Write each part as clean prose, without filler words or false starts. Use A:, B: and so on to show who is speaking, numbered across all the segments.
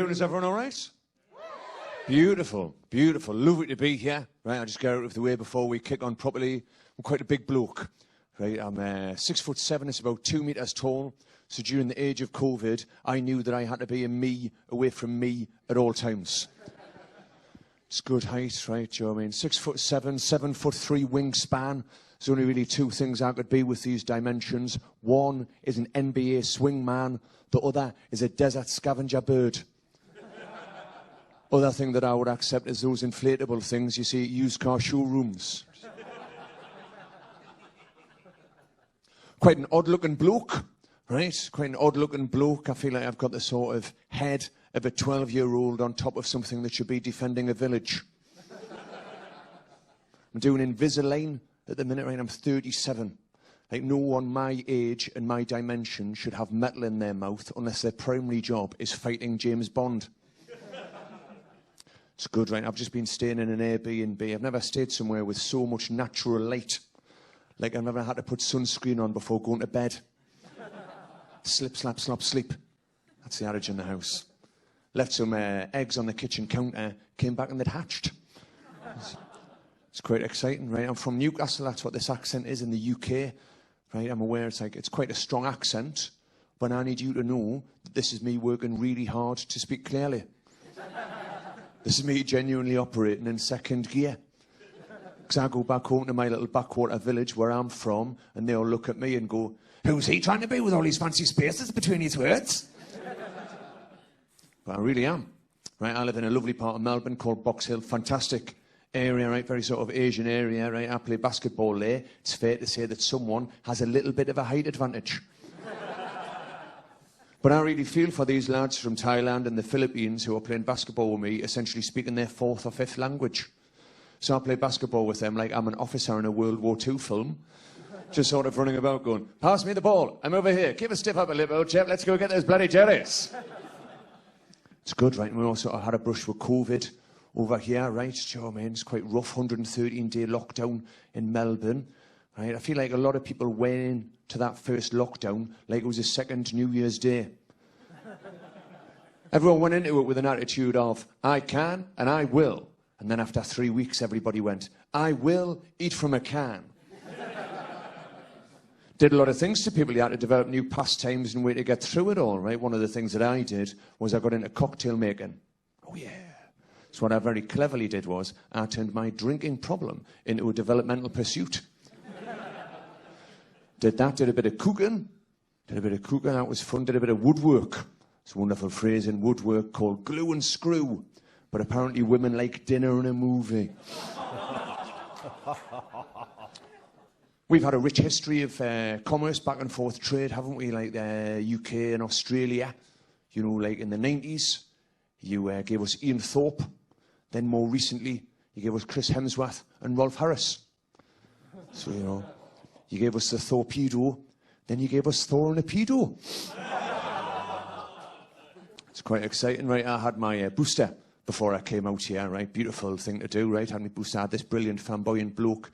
A: doing? Is everyone all right? Beautiful, beautiful. Lovely to be here. Right, I'll just get out of the way before we kick on properly. I'm quite a big bloke. Right, I'm 6'7", it's about 2 meters tall. So during the age of COVID, I knew that I had to be a me away from me at all times. It's good height, right? Do you know what I mean? 6'7", 7'3" wingspan. There's only really two things I could be with these dimensions. One is an NBA swingman. The other is a desert scavenger bird. Other thing that I would accept is those inflatable things you see at used car showrooms. Quite an odd-looking bloke, right? Quite an odd-looking bloke. I feel like I've got the sort of head of a 12-year-old on top of something that should be defending a village. I'm doing Invisalign at the minute, right? I'm 37. Like, no one my age and my dimension should have metal in their mouth unless their primary job is fighting James Bond. It's good, right? I've just been staying in an Airbnb. I've never stayed somewhere with so much natural light. Like, I've never had to put sunscreen on before going to bed. Slip, slap, slop, sleep. That's the adage in the house. Left some eggs on the kitchen counter, came back and they'd hatched. It's quite exciting, right? I'm from Newcastle, that's what this accent is in the UK. Right, I'm aware it's quite a strong accent, but I need you to know that this is me working really hard to speak clearly. This is me genuinely operating in second gear. Because I go back home to my little backwater village where I'm from, and they all look at me and go, "Who's he trying to be with all these fancy spaces between his words?" But I really am. Right, I live in a lovely part of Melbourne called Box Hill. Fantastic area, right? Very sort of Asian area, right? I play basketball there. It's fair to say that someone has a little bit of a height advantage. But I really feel for these lads from Thailand and the Philippines who are playing basketball with me, essentially speaking their fourth or fifth language. So I play basketball with them like I'm an officer in a World War II film, just sort of running about going, "Pass me the ball, I'm over here, keep a stiff upper lip, old chap, let's go get those bloody jellies." It's good, right? And we also had a brush with COVID over here, right? Do you know what I mean? It's quite rough, 113-day lockdown in Melbourne, right? I feel like a lot of people went into that first lockdown like it was a second New Year's Day. Everyone went into it with an attitude of, "I can and I will." And then after 3 weeks, everybody went, "I will eat from a can." Did a lot of things to people. You had to develop new pastimes and way to get through it all, right? One of the things that I did was I got into cocktail making. Oh, yeah. So what I very cleverly did was I turned my drinking problem into a developmental pursuit. Did a bit of cooking. That was fun. Did a bit of woodwork. It's a wonderful phrase in woodwork called glue and screw. But apparently women like dinner and a movie. We've had a rich history of commerce, back and forth trade, haven't we? Like the UK and Australia. You know, like in the 90s, you gave us Ian Thorpe. Then more recently, you gave us Chris Hemsworth and Rolf Harris. So, you know, you gave us the Torpedo, then you gave us Thor and a pedo. It's quite exciting, right? I had my booster before I came out here, right? Beautiful thing to do, right? Had my booster. I had this brilliant flamboyant bloke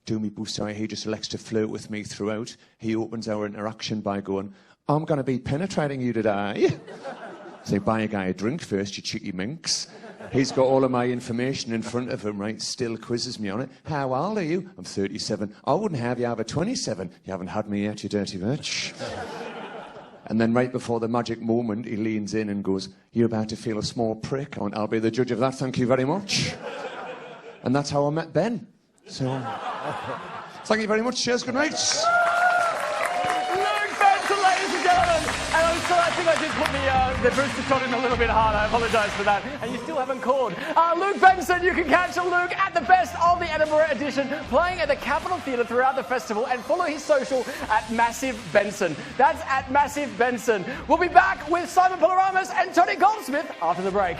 A: do me booster. He just likes to flirt with me throughout. He opens our interaction by going, "I'm going to be penetrating you today." So buy a guy a drink first, you cheeky minx. He's got all of my information in front of him, right? Still quizzes me on it. "How old are you?" "I'm 37. I wouldn't have you over 27. "You haven't had me yet, you dirty bitch." And then right before the magic moment, he leans in and goes, "You're about to feel a small prick." I went, "I'll be the judge of that, thank you very much." And that's how I met Ben. So, thank you very much. Cheers, good night.
B: Luke Benson, ladies and gentlemen. And I'm sorry, I think I did put the Brewster shot in a little bit hard. I apologise for that. And you still haven't called. Luke Benson, you can catch Luke at the best of the Edinburgh edition, playing at the Capitol Theatre throughout the festival, and follow his social at Massive Benson. That's at Massive Benson. We'll be back with Simon Paloramas and Tony Goldsmith after the break.